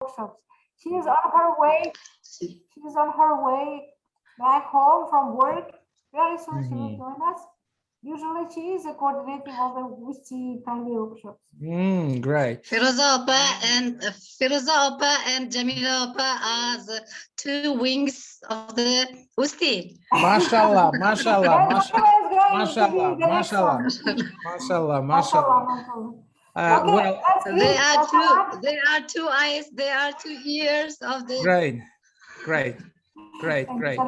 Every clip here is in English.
workshops. She is on her way. She is on her way back home from work. Very soon she will join us. Usually she is coordinating all the WISTI family workshops. Great. Firoza Opa and Jamila Opa are the two wings of the WISTI. Mashallah, mashallah, mashallah, mashallah, Mashallah, mashallah, mashallah, mashallah. Okay, Well, They are two eyes, they are 2 ears of the. great, great, great, great.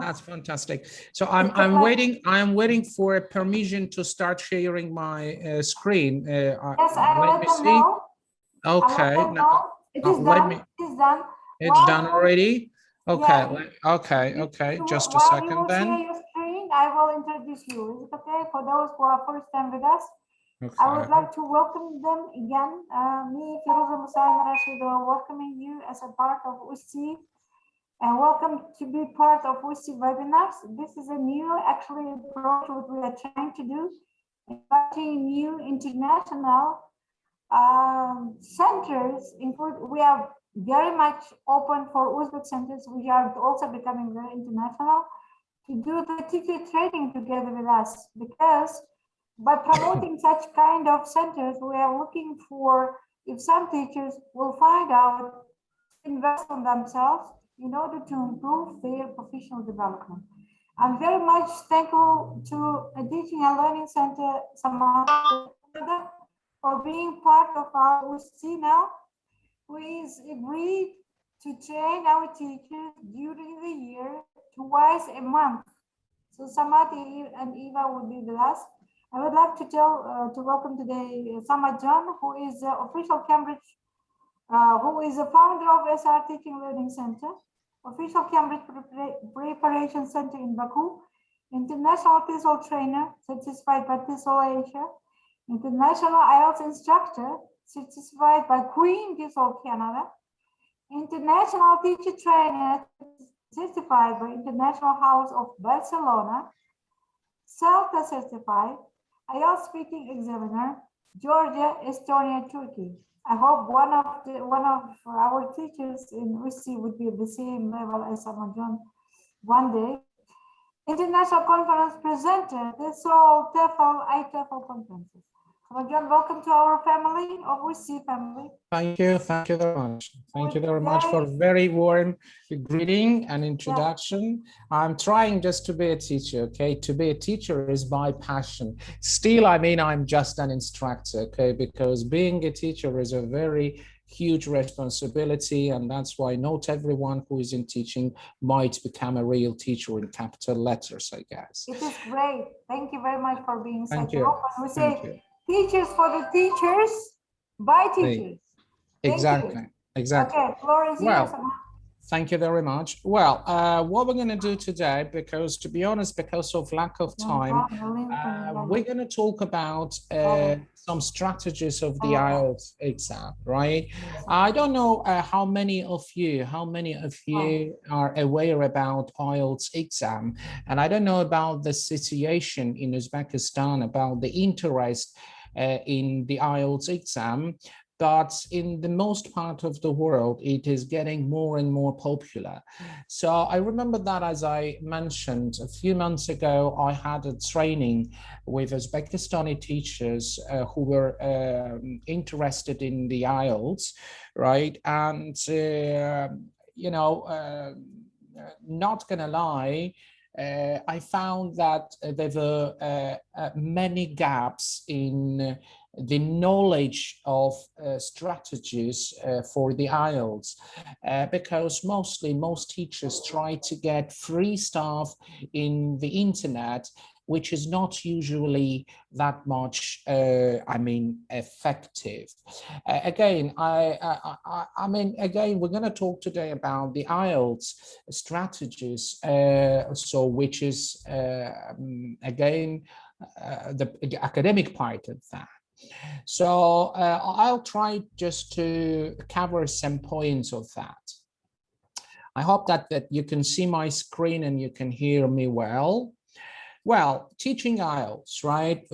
That's fantastic. So I'm waiting for a permission to start sharing my screen. Yes, I let them know. Okay. It is done. It is done. It's done already. Okay. Yeah. Okay. Just a second then. While you share your screen, I will introduce you. Is it okay for those who are first time with us? Okay. I would like to welcome them again. Me, Firoza Musa and Rashid, are welcoming you as a part of WISTI. And welcome to be part of WISTI webinars. This is a new approach what we are trying to do, inviting new international centers. We are very much open for Uzbek centers. We are also becoming very international to do the teacher training together with us, because by promoting such kind of centers, we are looking for if some teachers will find out, invest on themselves in order to improve their professional development. I'm very much thankful to a Teaching and Learning Center, Samantha, for being part of our WISTI now, who is agreed to train our teachers during the year twice a month. So Samati and Eva will be with us. I would like to welcome today Samad John, who is the official Cambridge, who is the founder of SR Teaching&Learning Center, official Cambridge Preparation Center in Baku, international TESOL trainer, certified by TESOL Asia, international IELTS instructor, certified by Queen TESOL Canada, international teacher trainer, certified by International House of Barcelona, CELTA Certified, IELTS Speaking Examiner, Georgia, Estonia, Turkey. I hope one of our teachers in WISTI would be at the same level as Samad John one day. International conference presenter, TESOL, TEFL, IATEFL conferences. Samad John, welcome to our family of WISTI family. Thank you very much. Thank you very much for very warm greeting and introduction. I'm trying just to be a teacher, okay? To be a teacher is my passion. Still, I mean, I'm just an instructor, okay? Because being a teacher is a very huge responsibility, and that's why not everyone who is in teaching might become a real teacher in capital letters, I guess. It is great. Thank you very much for being such you. open. We say teachers for the teachers, by teachers. Exactly. Okay, floor is yours. Thank you very much. Well, what we're going to do today, because to be honest, because of lack of time, we're going to talk about some strategies of the IELTS exam, right? I don't know how many of you are aware about IELTS exam, and I don't know about the situation in Uzbekistan, about the interest in the IELTS exam. But in the most part of the world, it is getting more and more popular. So I remember that, as I mentioned a few months ago, I had a training with Uzbekistani teachers who were interested in the IELTS, right? And, you know, not gonna lie, I found that there were many gaps in the knowledge of strategies for the IELTS, because most teachers try to get free stuff in the internet, which is not usually that much, I mean, effective. Again, I mean, again, we're going to talk today about the IELTS strategies, so which is, again, the academic part of that. So I'll try just to cover some points of that. I hope that you can see my screen and you can hear me well. Well, teaching IELTS, right?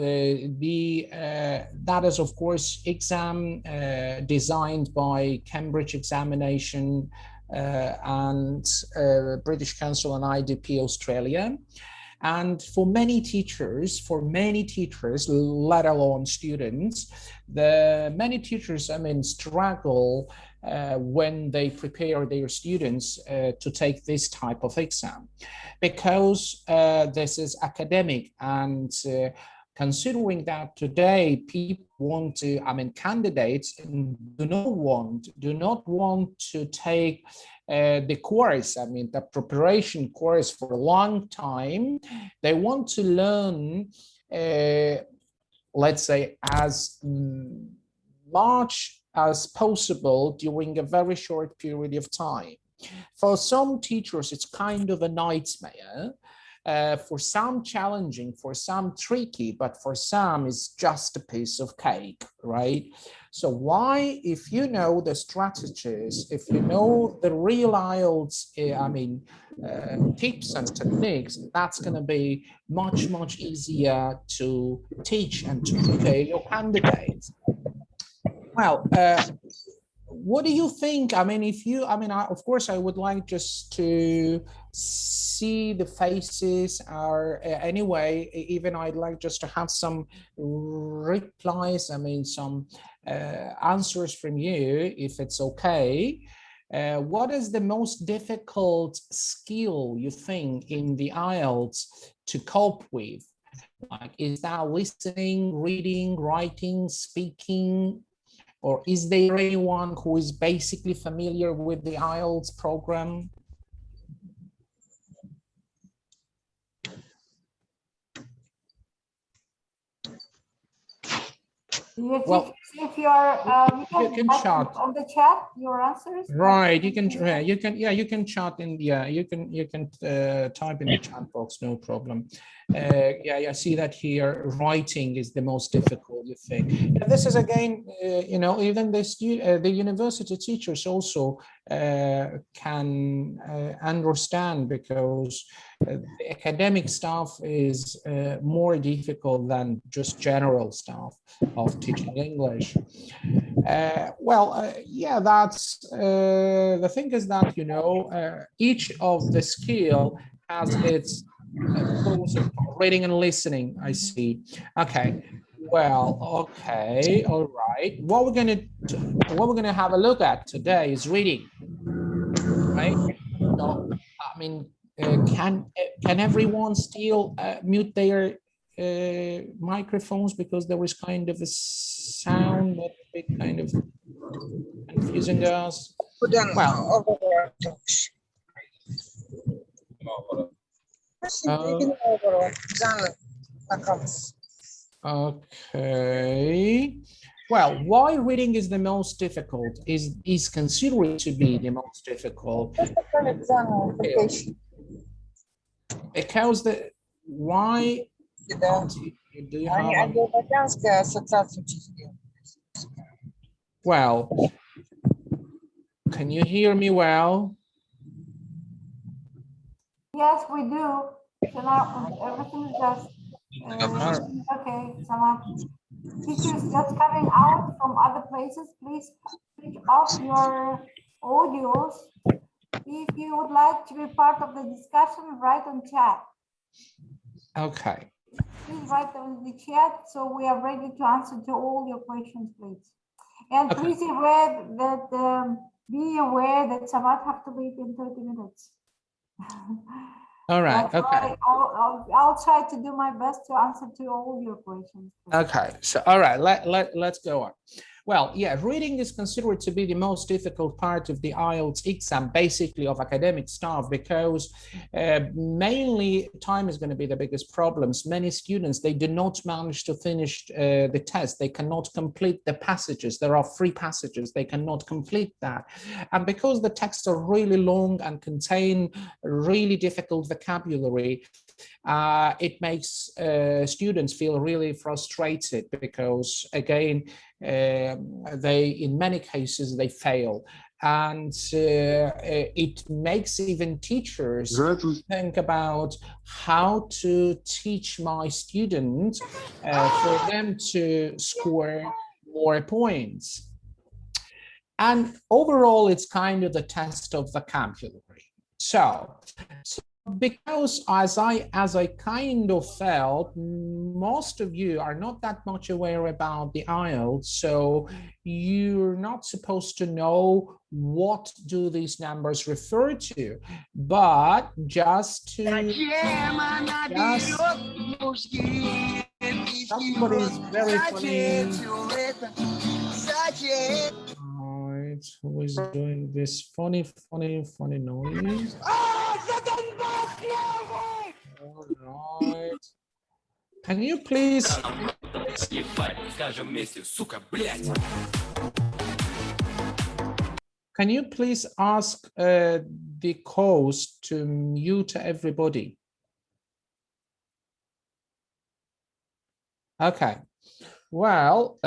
That is, of course, exam designed by Cambridge Examination and British Council and IDP Australia. And for many teachers, let alone students, many teachers, struggle when they prepare their students to take this type of exam, because this is academic, and considering that today people want to, candidates do not want to take the course, the preparation course for a long time. They want to learn, let's say, as much as possible during a very short period of time. For some teachers, it's kind of a nightmare. For some challenging, for some tricky, but for some it's just a piece of cake, right? So why, if you know the strategies, if you know the real IELTS, tips and techniques, that's going to be much, much easier to teach and to prepare your candidates. Well, what do you think? Of course, I would like just to see the faces, or anyway, even I'd like just to have some replies, some answers from you, if it's okay. What is the most difficult skill you think in the IELTS to cope with? Like, is that listening, reading, writing, speaking? Or is there anyone who is basically familiar with the IELTS program? Well, if you are, you can chat on the chat your answers. Right, you can chat in, you can type in the chat box, no problem. I see that here. Writing is the most difficult, you think. Yeah, this is again, even the university teachers also can understand, because the academic stuff is more difficult than just general stuff of teaching English. That's the thing is that, each of the skill has its pros and cons. Reading and listening, I see. Okay, well, okay, all right. What we're gonna have a look at today is reading, right? So, can everyone still mute their microphones, because there was kind of a sound that kind of confusing us. Well, okay. Well, why reading is the most difficult, is considered to be the most difficult? Because why? Do you have well, can you hear me well? Yes, we do. So now everything is just okay. Some teachers just coming out from other places. Please switch off your audios. If you would like to be part of the discussion, write on chat. Okay. Please write in the chat, so we are ready to answer to all your questions, please. And okay. Please be aware that Samad have to leave in 30 minutes. All right. Okay. I'll try to do my best to answer to all your questions. Please. Okay. So, all right. Let's go on. Well, yeah, reading is considered to be the most difficult part of the IELTS exam, basically of academic stuff, because mainly time is going to be the biggest problems. Many students, they do not manage to finish the test. They cannot complete the passages. There are 3 passages. They cannot complete that. And because the texts are really long and contain really difficult vocabulary, it makes students feel really frustrated, because again, in many cases they fail. and it makes even teachers think about how to teach my students for them to score more points. And overall, it's kind of the test of vocabulary. So because as I kind of felt, most of you are not that much aware about the IELTS, so you're not supposed to know what do these numbers refer to, but just somebody's very funny. Right, who is doing this funny noise? All right. Can you please ask the host to mute everybody? Okay. Well,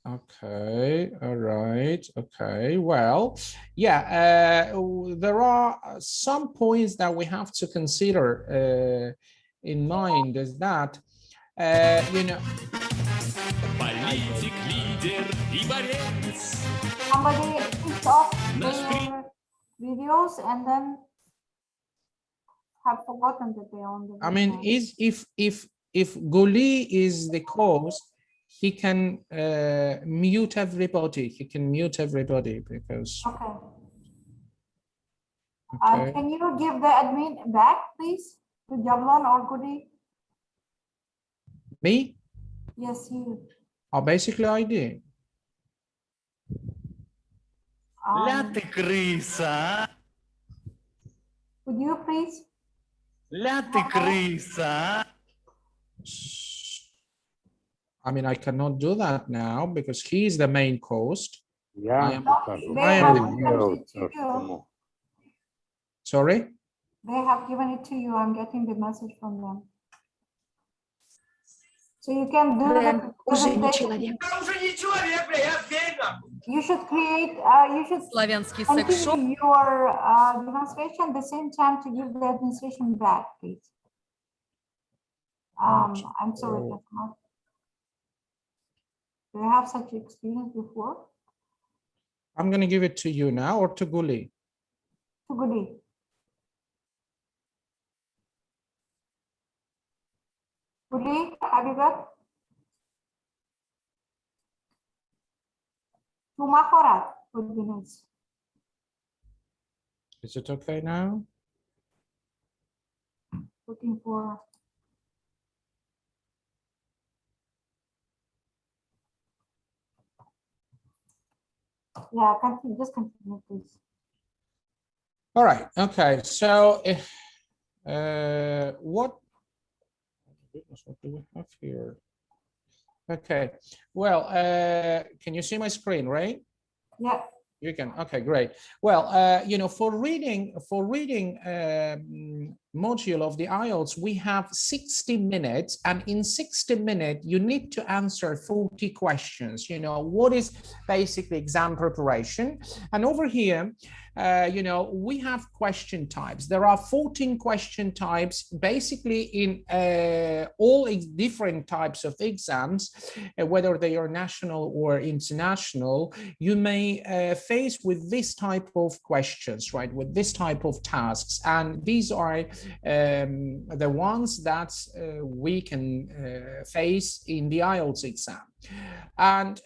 okay, all right, okay, well, yeah, there are some points that we have to consider in mind, is that, you know, somebody switch off their videos and then have forgotten that they're on the video. I mean, if Guli is the host, he can mute everybody. He can mute everybody because. Okay. Okay. Can you give the admin back, please, to Jablon or Guli? Me? Yes, you. Oh, basically I did. Would you please? I mean, I cannot do that now because he is the main host. They Sorry? They have given it to you. I'm getting the message from them. So you can do the presentation. You should create, you should continue your demonstration at the same time to give the administration back, please. I'm sorry. Do you have such experience before? I'm going to give it to you now or to Guli? To Guli. Guli, have you got? To Mahorat would be nice. Is it okay now? Looking for. Yeah, continue, just continue, please. All right. Okay. So, what do we have here? Okay. Well, can you see my screen, right? Yeah. You can. Okay, great. Well, you know, for reading module of the IELTS, we have 60 minutes, and in 60 minutes, you need to answer 40 questions. You know, what is basically exam preparation? And over here, you know, we have question types. There are 14 question types, basically in all different types of exams, whether they are national or international. You may face with this type of questions, right? With this type of tasks, and these are the ones that we can face in the IELTS exam. And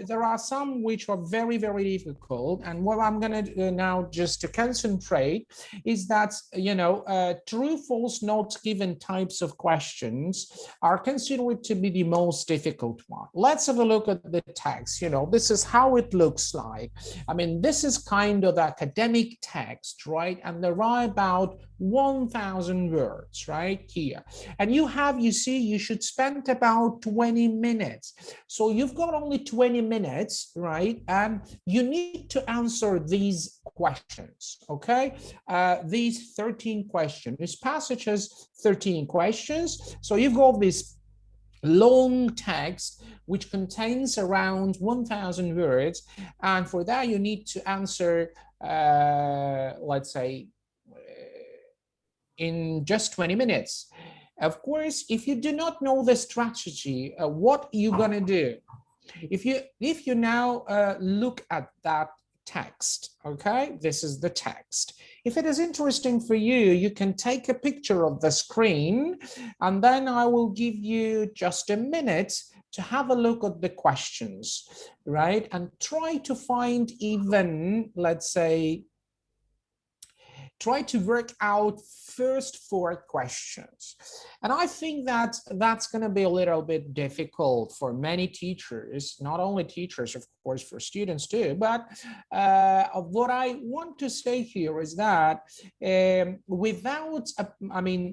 there are some which are very, very difficult. And what I'm going to do now, just to concentrate, is that, you know, true, false, not given types of questions are considered to be the most difficult one. Let's have a look at the text. You know, this is how it looks like. I mean, this is kind of academic text, right? And there are about 1,000 words right here. And you see, you should spend about 20 minutes. So you've got only 20 minutes, right? And you need to answer these questions, okay? These 13 questions. This passage has 13 questions. So you've got this long text which contains around 1,000 words, and for that you need to answer, let's say, in just 20 minutes. Of course, if you do not know the strategy, what are you gonna do? If you now look at that text, okay, this is the text. If it is interesting for you, you can take a picture of the screen, and then I will give you just a minute to have a look at the questions, right? And try to find even, let's say, try to work out first 4 questions. And I think that that's going to be a little bit difficult for many teachers, not only teachers, of course, for students too. But what I want to say here is that without,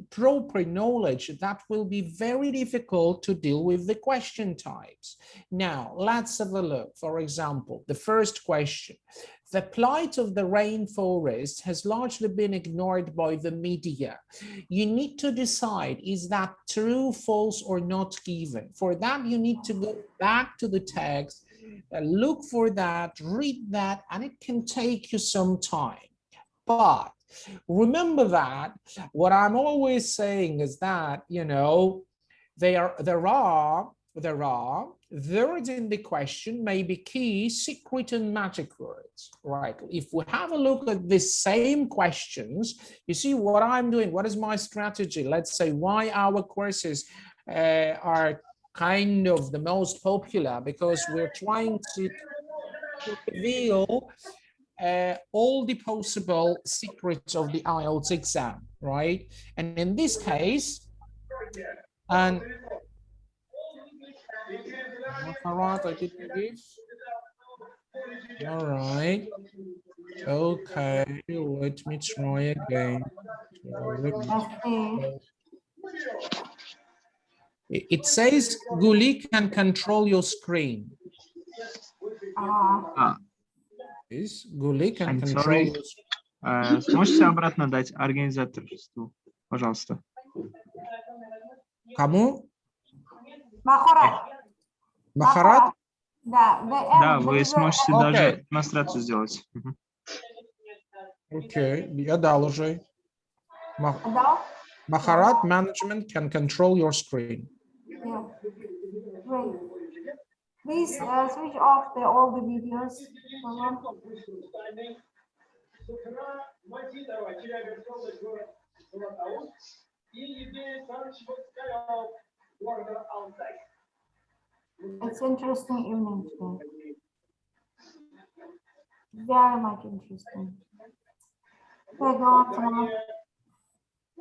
proper knowledge, that will be very difficult to deal with the question types. Now, let's have a look. For example, the first question. The plight of the rainforest has largely been ignored by the media. You need to decide, is that true, false, or not given? For that, you need to go back to the text, look for that, read that, and it can take you some time. But remember that what I'm always saying is that, you know, there are words in the question may be key, secret, and magic words, right? If we have a look at the same questions, you see what I'm doing, what is my strategy? Let's say why our courses are kind of the most popular, because we're trying to reveal all the possible secrets of the IELTS exam, right? And in this case, and Maharat, I didn't give. All right. Okay, let me try again. It says Guli can control your screen. Is Guli can control your screen. Сможете обратно дать организаторству, пожалуйста? Кому? Maharat. Maharat? Да, вы сможете даже демонстрацию сделать. Окей, я дал уже. Maharat management can control your screen. Yeah. Great. Please switch off all the videos. It's interesting evening today. Very much interesting. Okay, go on, Salam.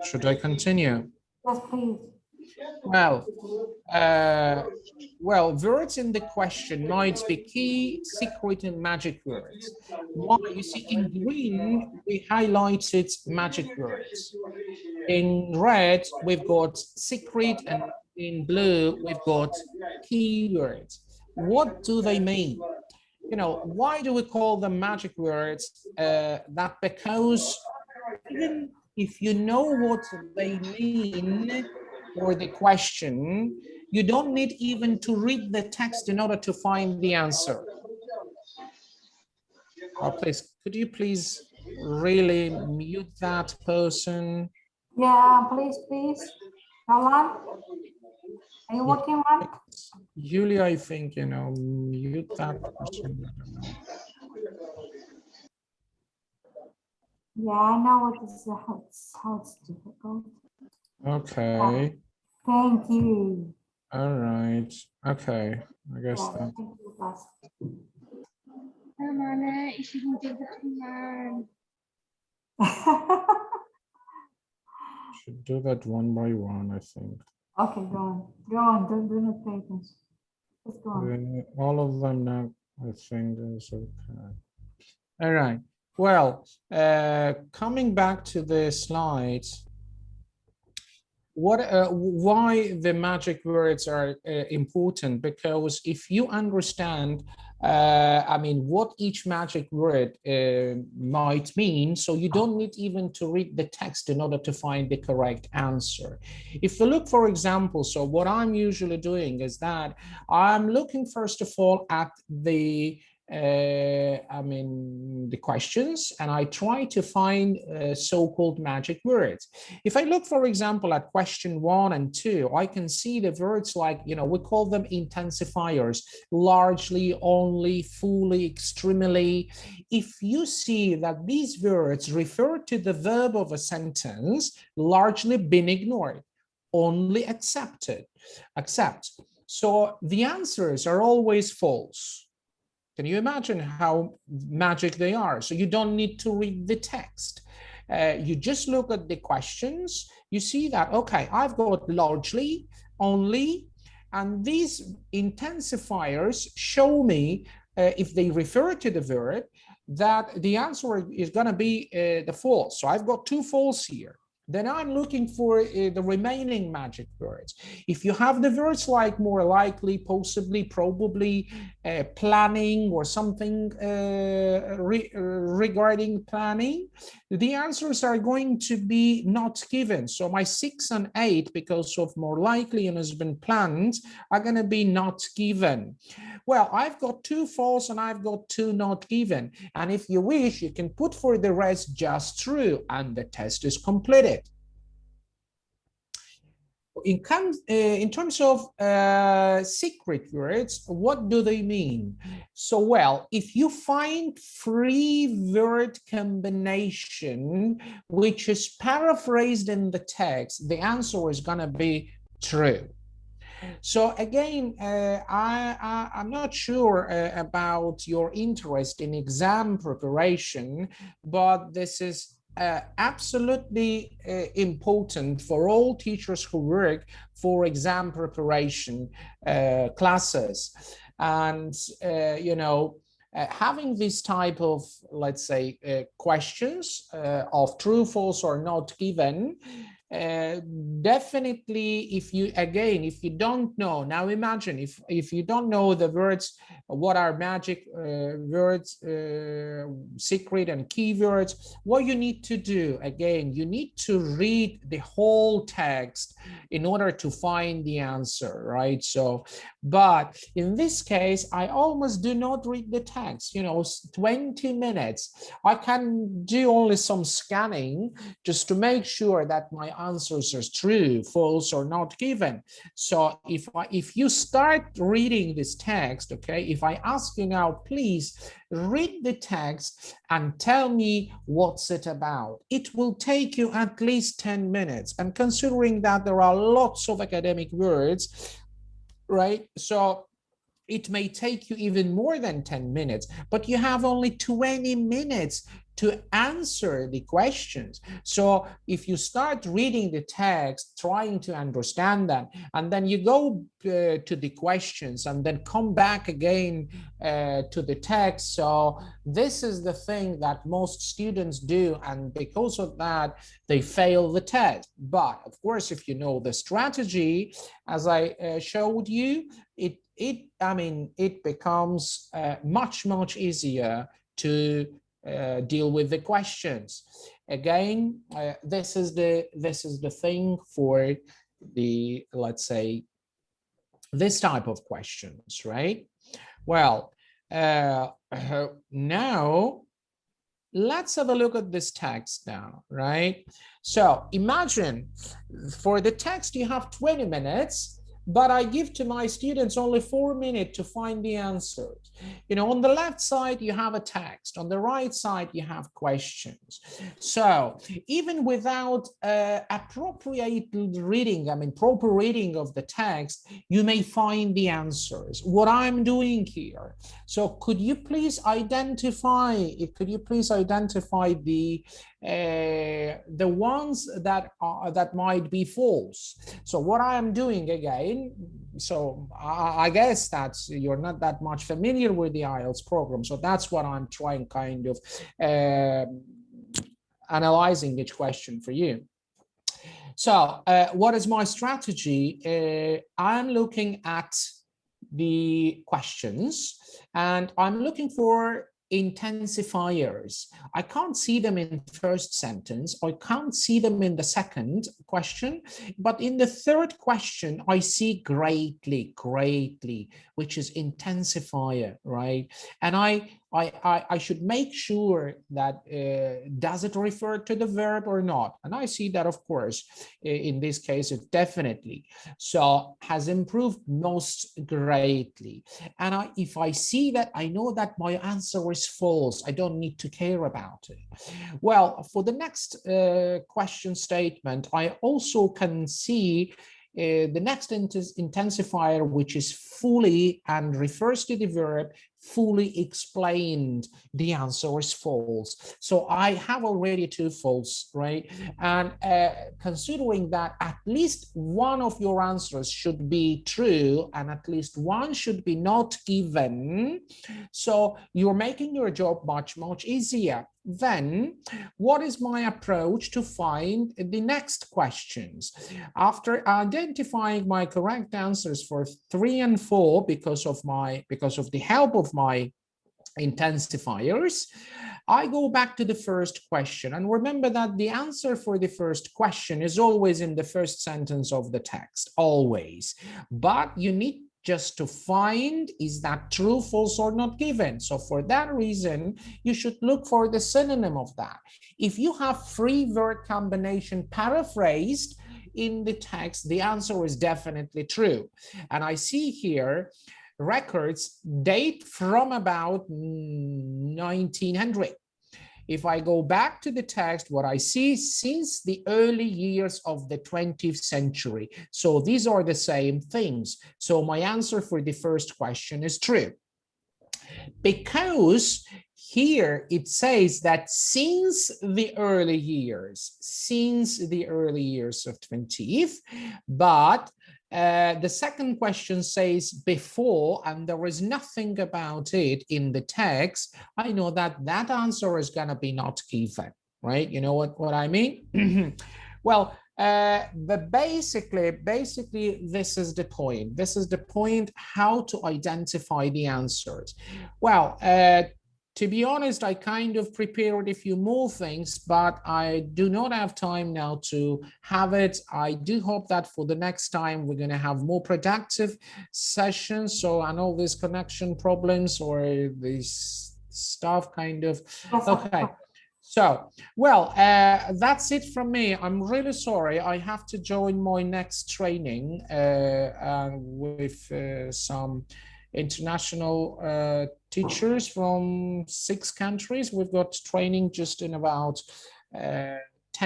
Should I continue? Yes, please. Well, words in the question might be key, secret, and magic words. Why? You see, in green, we highlighted magic words. In red, we've got secret, and in blue, we've got key words. What do they mean? You know, why do we call them magic words? That because even if you know what they mean or the question, you don't need even to read the text in order to find the answer. Oh, please, could you please really mute that person? Yeah, please. Alan, are you working on? Julia, I think, you know, mute that person. I don't know. Yeah, I know what is how it's difficult. Okay. Thank you. All right. Okay. I guess that. Should do that one by one, I think. Okay, go on. Do not pay attention. Just go on. All of them now, I think is okay. All right. Well, coming back to the slides, why the magic words are important? Because if you understand I mean, what each magic word might mean. So you don't need even to read the text in order to find the correct answer. If you look, for example, so what I'm usually doing is that I'm looking first of all at the the questions, and I try to find so-called magic words. If I look, for example, at question 1 and 2, I can see the words like, we call them intensifiers: largely, only, fully, extremely. If you see that these words refer to the verb of a sentence, largely been ignored, only accepted, accept. So the answers are always false. Can you imagine how magic they are? So you don't need to read the text. You just look at the questions. You see that, okay, I've got largely, only, and these intensifiers show me, if they refer to the verb, that the answer is going to be the false. So I've got 2 false here. Then I'm looking for the remaining magic words. If you have the words like more likely, possibly, probably, planning, or something regarding planning, the answers are going to be not given. So my 6 and 8, because of more likely and has been planned, are going to be not given. Well, I've got 2 false and I've got 2 not given. And if you wish, you can put for the rest just true, and the test is completed. In terms of secret words, what do they mean? So, well, if you find 3 word combination which is paraphrased in the text, the answer is going to be true. So again, I'm not sure about your interest in exam preparation, but this is absolutely important for all teachers who work for exam preparation classes. And, having this type of, let's say, questions of true, false, or not given, definitely, if you don't know, now imagine if you don't know the words, what are magic words, secret and keywords, what you need to do, again, you need to read the whole text in order to find the answer, right? So, but in this case, I almost do not read the text, 20 minutes. I can do only some scanning just to make sure that my answers are true, false, or not given. So if you start reading this text, okay, if I ask you now, please read the text and tell me what's it about, it will take you at least 10 minutes. And considering that there are lots of academic words, right? So it may take you even more than 10 minutes, but you have only 20 minutes to answer the questions. So if you start reading the text, trying to understand that, and then you go to the questions and then come back again to the text. So this is the thing that most students do, and because of that, they fail the test. But of course, if you know the strategy, as I showed you, it becomes much easier to deal with the questions. Again, this is the thing for the, let's say, this type of questions, right? Well, now let's have a look at this text now, right? So imagine for the text you have 20 minutes, but I give to my students only 4 minutes to find the answers. On the left side, you have a text. On the right side, you have questions. So even without appropriate reading, proper reading of the text, you may find the answers. What I'm doing here. So could you please identify the ones that might be false? So what I am doing again, so I guess that you're not that much familiar with the IELTS program, so that's what I'm trying kind of analyzing each question for you. So what is my strategy? I'm looking at the questions, and I'm looking for intensifiers. I can't see them in first sentence. I can't see them in the second question, but in the third question, I see greatly, which is intensifier, right? And I should make sure that does it refer to the verb or not? And I see that, of course, in this case, it definitely. So has improved most greatly. And if I see that, I know that my answer is false. I don't need to care about it. Well, for the next question statement, I also can see the next intensifier, which is fully and refers to the verb fully explained. The answer is false. So I have already two false, right? And considering that at least one of your answers should be true and at least one should be not given, so you're making your job much easier. Then what is my approach to find the next questions? After identifying my correct answers for 3 and 4 because of the help of my intensifiers, I go back to the first question. And remember that the answer for the first question is always in the first sentence of the text, always. But you need just to find, is that true, false, or not given? So for that reason, you should look for the synonym of that. If you have free word combination paraphrased in the text, the answer is definitely true. And I see here records date from about 1900. If I go back to the text, what I see since the early years of the 20th century. So these are the same things. So my answer for the first question is true. Because here it says that since the early years of 20th, but the second question says before, and there is nothing about it in the text. I know that that answer is going to be not given, right? You know what I mean? Well, but basically, this is the point. This is the point, how to identify the answers. Well, to be honest, I kind of prepared a few more things, but I do not have time now to have it. I do hope that for the next time, we're going to have more productive sessions. So I know these connection problems or this stuff kind of, okay. So, well, that's it from me. I'm really sorry. I have to join my next training with some international teachers from 6 countries. We've got training just in about 10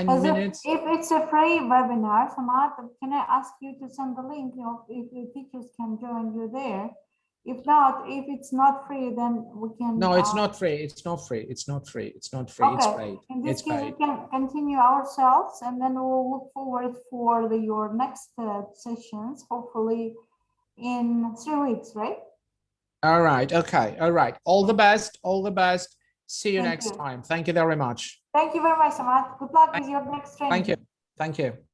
minutes. If it's a free webinar, Samad, can I ask you to send the link, if the teachers can join you there? If not, if it's not free, then we can. No, it's not free. It's not free. It's not free. It's not free. Okay. It's paid. In this case, we can continue ourselves, and then we'll look forward for your next sessions, hopefully in 3 weeks, right? All right. Okay. All right. All the best. All the best. See you next time. Thank you very much. Thank you very much, Samad. Good luck with your next training. Thank you. Thank you.